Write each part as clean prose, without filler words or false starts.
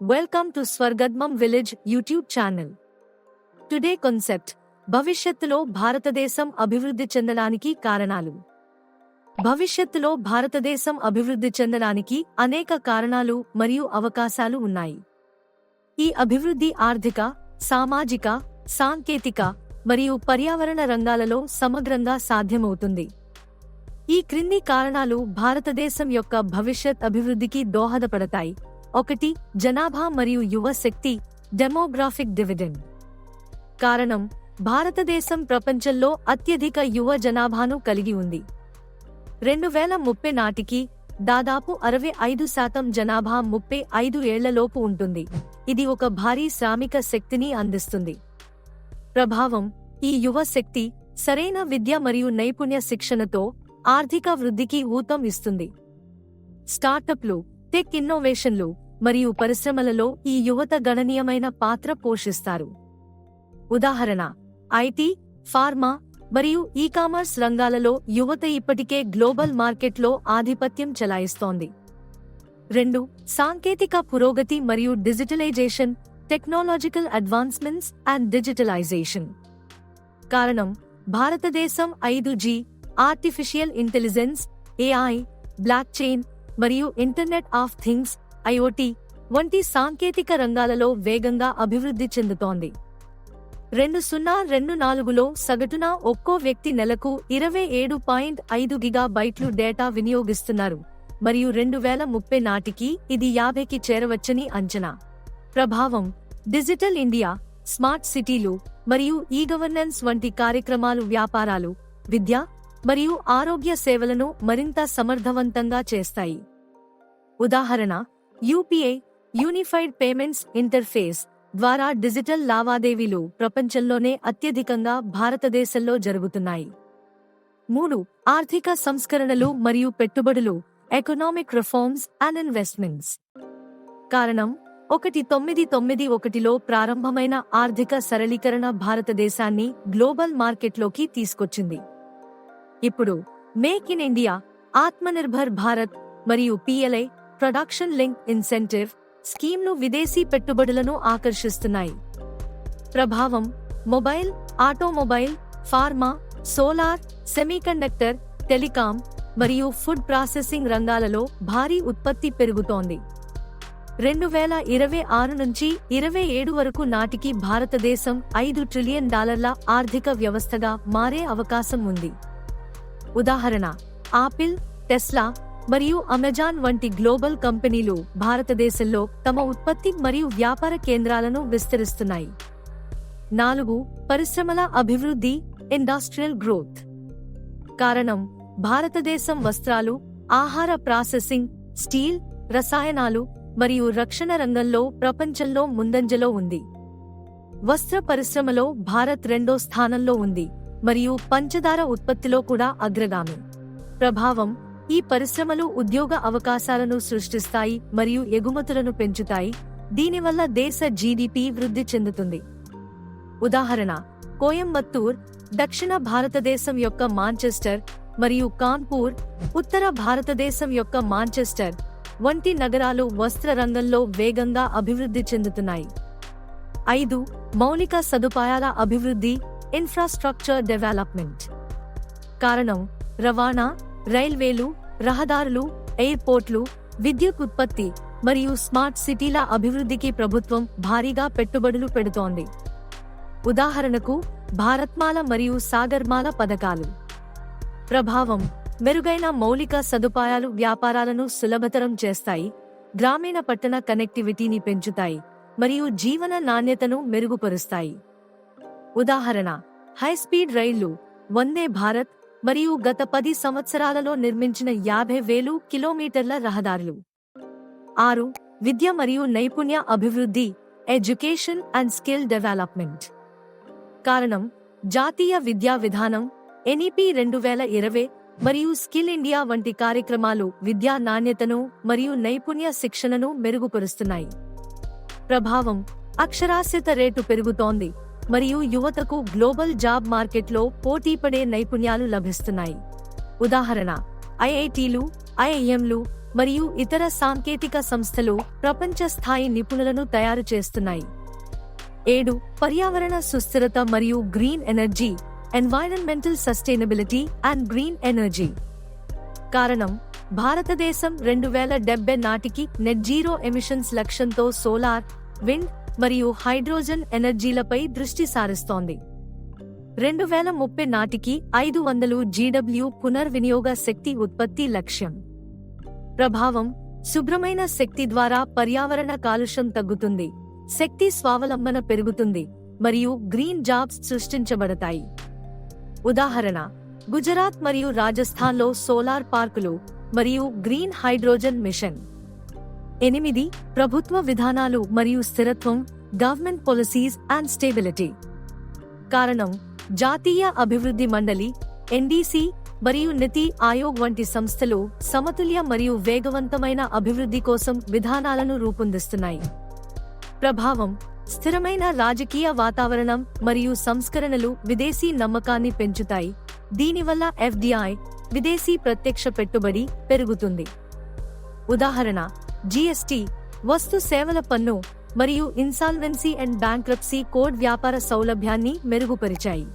Welcome to Swargadmam Village YouTube channel. Today concept భవిష్యత్తులో భారతదేశం అభివృద్ధి చెందడానికి కారణాలు. భవిష్యత్తులో భారతదేశం అభివృద్ధి చెందడానికి అనేక కారణాలు మరియు అవకాశాలు ఉన్నాయి. ఈ అభివృద్ధి ఆర్థిక, సామాజిక, సాంకేతిక మరియు పర్యావరణ రంగాలలో సమగ్రంగా సాధ్యమవుతుంది. ఈ క్రింది కారణాలు భారతదేశం యొక్క భవిష్యత్ అభివృద్ధికి దోహదపడతాయి. 1. జనాభా మరియు యువ శక్తి డెమోగ్రాఫిక్ డివిడెండ్. కారణం, భారతదేశం ప్రపంచంలో అత్యధిక యువ జనాభాను కలిగి ఉంది. 2030 నాటికి దాదాపు 65% జనాభా 35 ఏళ్లలోపు ఉంటుంది. ఇది ఒక భారీ శ్రామిక శక్తిని అందిస్తుంది. ప్రభావం, ఈ యువ శక్తి సరైన విద్య మరియు నైపుణ్య శిక్షణతో ఆర్థిక వృద్ధికి ఊతం ఇస్తుంది. స్టార్టప్లు, టెక్ ఇన్నోవేషన్లు మరియు పరిశ్రమలలో ఈ యువత గణనీయమైన పాత్ర పోషిస్తారు. ఉదాహరణ, ఐటీ, ఫార్మా మరియు ఈ-కామర్స్ రంగాలలో యువత ఇప్పటికే గ్లోబల్ మార్కెట్లో ఆధిపత్యం చెలాయిస్తోంది. 2. సాంకేతిక పురోగతి మరియు digitalisation technological advancements and digitalisation. కారణం, భారతదేశం 5G, artificial intelligence, AI, blockchain మరియు ఇంటర్నెట్ ఆఫ్ థింగ్స్ IoT వంటి సాంకేతిక రంగాలలో వేగంగా అభివృద్ధి చెందుతోంది. 2024లో సగటున ఒక్కో వ్యక్తి నెలకు 27.5 గిగాబైట్లు డేటా వినియోగిస్తున్నారు మరియు 2030 నాటికి ఇది 50కి చేరవచ్చని అంచనా. ప్రభావం, డిజిటల్ ఇండియా, స్మార్ట్ సిటీలు మరియు ఈ-గవర్నెన్స్ వంటి కార్యక్రమాలు వ్యాపారాలు, విద్య మరియు ఆరోగ్య సేవలను మరింత సమర్థవంతంగా చేస్తాయి. ఉదాహరణ, UPI యూనిఫైడ్ పేమెంట్స్ ఇంటర్ఫేస్ ద్వారా డిజిటల్ లావాదేవీలు ప్రపంచంలోనే అత్యధికంగా భారతదేశంలో జరుగుతున్నాయి. 3. ఆర్థిక సంస్కరణలు మరియు పెట్టుబడులు ఎకనామిక్ రిఫార్మ్స్ అండ్ ఇన్వెస్ట్మెంట్స్. కారణం, 1991లో ప్రారంభమైన ఆర్థిక సరళీకరణ భారతదేశాన్ని గ్లోబల్ మార్కెట్లోకి తీసుకొచ్చింది. ఇప్పుడు make in India, Atmanirbhar Bharat మరియు PLI ప్రొడక్షన్ లింక్ ఇన్సెంటివ్ స్కీమ్లు విదేశీ పెట్టుబడులను ఆకర్షిస్తున్నాయి. ప్రభావం, mobile, automobile, pharma, solar, semiconductor, telecom మరియు ఫుడ్ ప్రాసెసింగ్ రంగాలలో భారీ ఉత్పత్తి పెరుగుతోంది. 2026 నుంచి 27 వరకు నాటికి భారతదేశం $5 ట్రిలియన్ ఆర్థిక వ్యవస్థగా మారే అవకాశం ఉంది. ఉదాహరణ, ఆపిల్, టెస్లా మరియు అమెజాన్ వంటి గ్లోబల్ కంపెనీలు భారతదేశంలో తమ ఉత్పత్తి మరియు వ్యాపార కేంద్రాలను విస్తరిస్తున్నాయి. 4. పరిశ్రమల అభివృద్ధి ఇండస్ట్రియల్ గ్రోత్. కారణం, భారతదేశం వస్త్రాలు, ఆహార ప్రాసెసింగ్, స్టీల్, రసాయనాలు మరియు రక్షణ రంగంలో ప్రపంచంలో ముందంజలో ఉంది. వస్త్ర పరిశ్రమలో భారత్ 2వ స్థానంలో ఉంది మరియు పంచదార ఉత్పత్తిలో కూడా అగ్రగామి. ప్రభావం, ఈ పరిశ్రమలు ఉద్యోగ అవకాశాలను సృష్టిస్తాయి మరియు ఎగుమతులను పెంచుతాయి, దీనివల్ల దేశ GDP వృద్ధి చెందుతుంది. ఉదాహరణ, కోయంబత్తూర్ దక్షిణ భారతదేశం యొక్క మాంచెస్టర్ మరియు కాన్పూర్ ఉత్తర భారతదేశం యొక్క మాంచెస్టర్ వంటి నగరాలు వస్త్ర రంగంలో వేగంగా అభివృద్ధి చెందుతున్నాయి. 5. మౌలిక సదుపాయాల అభివృద్ధి ఇన్ఫ్రాస్ట్రక్చర్ డెవలప్మెంట్. కారణం, రవాణా, రైల్వేలు, రహదారులు, ఎయిర్పోర్ట్లు, విద్యుత్ ఉత్పత్తి మరియు స్మార్ట్ సిటీల అభివృద్ధికి ప్రభుత్వం భారీగా పెట్టుబడులు పెడుతోంది. ఉదాహరణకు, భారత్మాల మరియు సాగర్మాల పథకాలు. ప్రభావం, మెరుగైన మౌలిక సదుపాయాలు వ్యాపారాలను సులభతరం చేస్తాయి, గ్రామీణ పట్టణ కనెక్టివిటీని పెంచుతాయి మరియు జీవన నాణ్యతను మెరుగుపరుస్తాయి. ఉదాహరణ, హైస్పీడ్ రైళ్లు, వందే భారత్ మరియు గత 10 సంవత్సరాలలో నిర్మించిన 50,000 కిలోమీటర్ల రహదారులు. 6. విద్య మరియు నైపుణ్య అభివృద్ధి ఎడ్యుకేషన్ అండ్ స్కిల్ డెవలప్మెంట్. కారణం, జాతీయ విద్యా విధానం NEP 2020 మరియు స్కిల్ ఇండియా వంటి కార్యక్రమాలు విద్యా నాణ్యతను మరియు నైపుణ్య శిక్షణను మెరుగుపరుస్తున్నాయి. ప్రభావం, అక్షరాస్యత రేటు పెరుగుతోంది మరియు యువతకు గ్లోబల్ జాబ్ మార్కెట్లో పోటీపడే నైపుణ్యాలు లభిస్తున్నాయి. ఉదాహరణ, IITలు, IIMలు మరియు ఇతర సాంకేతిక సంస్థలు ప్రపంచ స్థాయి నిపుణులను తయారు చేస్తున్నాయి. 7. పర్యావరణ సుస్థిరత మరియు green energy, environmental sustainability and green energy. కారణం, భారతదేశం 2070 నాటికి నెట్ జీరో ఎమిషన్స్ లక్ష్యంతో సోలార్, విండ్ మరియు హైడ్రోజన్ ఎనర్జీలపై దృష్టి సారిస్తోంది. 2030 నాటికి 500 GW పునర్వినియోగ శక్తి ఉత్పత్తి లక్ష్యం. ప్రభావం, శుభ్రమైన శక్తి ద్వారా పర్యావరణ కాలుష్యం తగ్గుతుంది, శక్తి స్వావలంబన పెరుగుతుంది మరియు గ్రీన్ జాబ్స్ సృష్టించబడతాయి. ఉదాహరణ, గుజరాత్ మరియు రాజస్థాన్లో సోలార్ పార్కులు మరియు గ్రీన్ హైడ్రోజన్ మిషన్. 8. ప్రభుత్వ విధానాలు మరియు స్థిరత్వం, గవర్నమెంట్ పాలసీస్ అండ్ స్టేబిలిటీ. కారణం, జాతీయ అభివృద్ధి మండలి NDC మరియు నీతి ఆయోగ్ వంటి సంస్థలు సమతుల్య మరియు వేగవంతమైన అభివృద్ధి కోసం విధానాలను రూపొందిస్తున్నాయి. ప్రభావం, స్థిరమైన రాజకీయ వాతావరణం మరియు సంస్కరణలు విదేశీ నమ్మకాన్ని పెంచుతాయి, దీనివల్ల FDI విదేశీ ప్రత్యక్ష పెట్టుబడి పెరుగుతుంది. ఉదాహరణ, GST వస్తు సేవల పన్ను మరియు ఇన్సాల్వెన్సీ అండ్ బ్యాంక్రప్సీ కోడ్ వ్యాపార సౌలభ్యాన్ని మెరుగుపరిచాయి.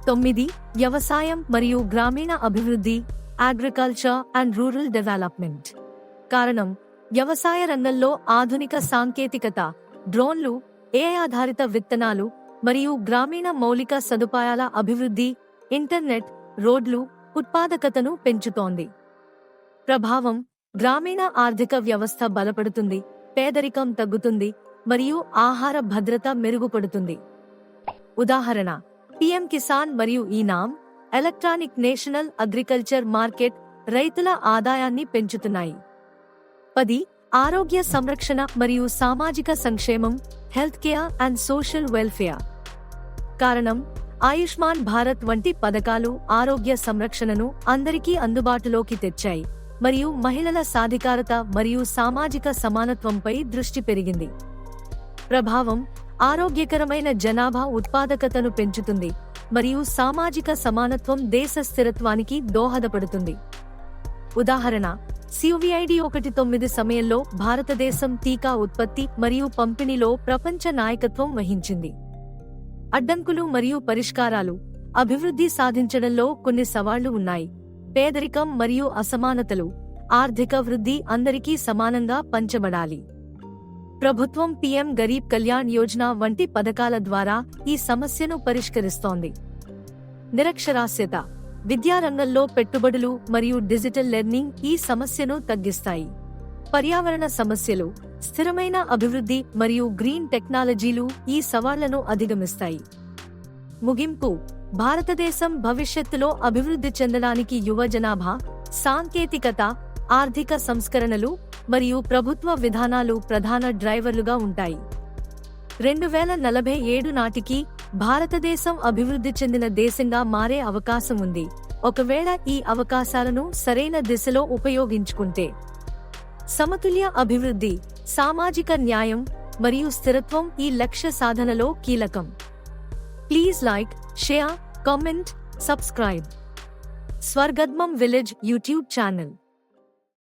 9. వ్యవసాయం మరియు గ్రామీణ అభివృద్ధి, అగ్రికల్చర్ అండ్ రూరల్ డెవలప్మెంట్. కారణం, వ్యవసాయ రంగంలో ఆధునిక సాంకేతికత, డ్రోన్లు, AI ఆధారిత విత్తనాలు మరియు గ్రామీణ మౌలిక సదుపాయాల అభివృద్ధి, ఇంటర్నెట్, రోడ్లు ఉత్పాదకతను పెంచుతోంది. ప్రభావం, గ్రామీణ ఆర్థిక వ్యవస్థ బలపడుతుంది, పేదరికం తగ్గుతుంది మరియు ఆహార భద్రత మెరుగుపడుతుంది. ఉదాహరణ, PM కిసాన్ మరియు ఈనామ్, ఎలక్ట్రానిక్ నేషనల్ అగ్రికల్చర్ మార్కెట్ రైతుల ఆదాయాన్ని పెంచుతున్నాయి. 10. ఆరోగ్య సంరక్షణ మరియు సామాజిక సంక్షేమం, health care and social welfare. కారణం, ఆయుష్మాన్ భారత్ వంటి పథకాలు ఆరోగ్య సంరక్షణను అందరికీ అందుబాటులోకి తెచ్చాయి మరియు మహిళల సాధికారత మరియు సామాజిక సమానత్వంపై దృష్టి పెరిగింది. ప్రభావం, ఆరోగ్యకరమైన జనాభా ఉత్పాదకతను పెంచుతుంది మరియు సామాజిక సమానత్వం దేశ స్థిరత్వానికి దోహదపడుతుంది. ఉదాహరణ, COVID-19 సమయంలో భారతదేశం టీకా ఉత్పత్తి మరియు పంపిణీలో ప్రపంచ నాయకత్వం వహించింది. అడ్డంకులు మరియు పరిష్కారాలు, అభివృద్ధి సాధించడంలో కొన్ని సవాళ్లు ఉన్నాయి. పేదరికం మరియు అసమానతలు, ఆర్థిక వృద్ధి అందరికీ సమానంగా పంచబడాలి. ప్రభుత్వం PM గరీబ్ కళ్యాణ్ యోజన వంటి పథకాల ద్వారా ఈ సమస్యను పరిష్కరిస్తోంది. నిరక్షరాస్యత, విద్యారంగంలో పెట్టుబడులు మరియు డిజిటల్ లెర్నింగ్ ఈ సమస్యను తగ్గిస్తాయి. పర్యావరణ సమస్యలు, స్థిరమైన అభివృద్ధి మరియు గ్రీన్ టెక్నాలజీలు ఈ సవాళ్లను అధిగమిస్తాయి. ముగింపు, భారతదేశం భవిష్యత్తులో అభివృద్ధి చెందడానికి యువ జనాభా, సాంకేతికత, ఆర్థిక సంస్కరణలు మరియు ప్రభుత్వ విధానాలు ప్రధాన డ్రైవర్లుగా ఉంటాయి. 2047 నాటికి భారతదేశం అభివృద్ధి చెందిన దేశంగా మారే అవకాశం ఉంది, ఒకవేళ ఈ అవకాశాలను సరైన దిశలో ఉపయోగించుకుంటే. సమతుల్య అభివృద్ధి, సామాజిక న్యాయం మరియు స్థిరత్వం ఈ లక్ష్య సాధనలో కీలకం. Please like, share, comment, subscribe. స్వర్గద్మం విలేజ్ యూట్యూబ్ ఛానల్.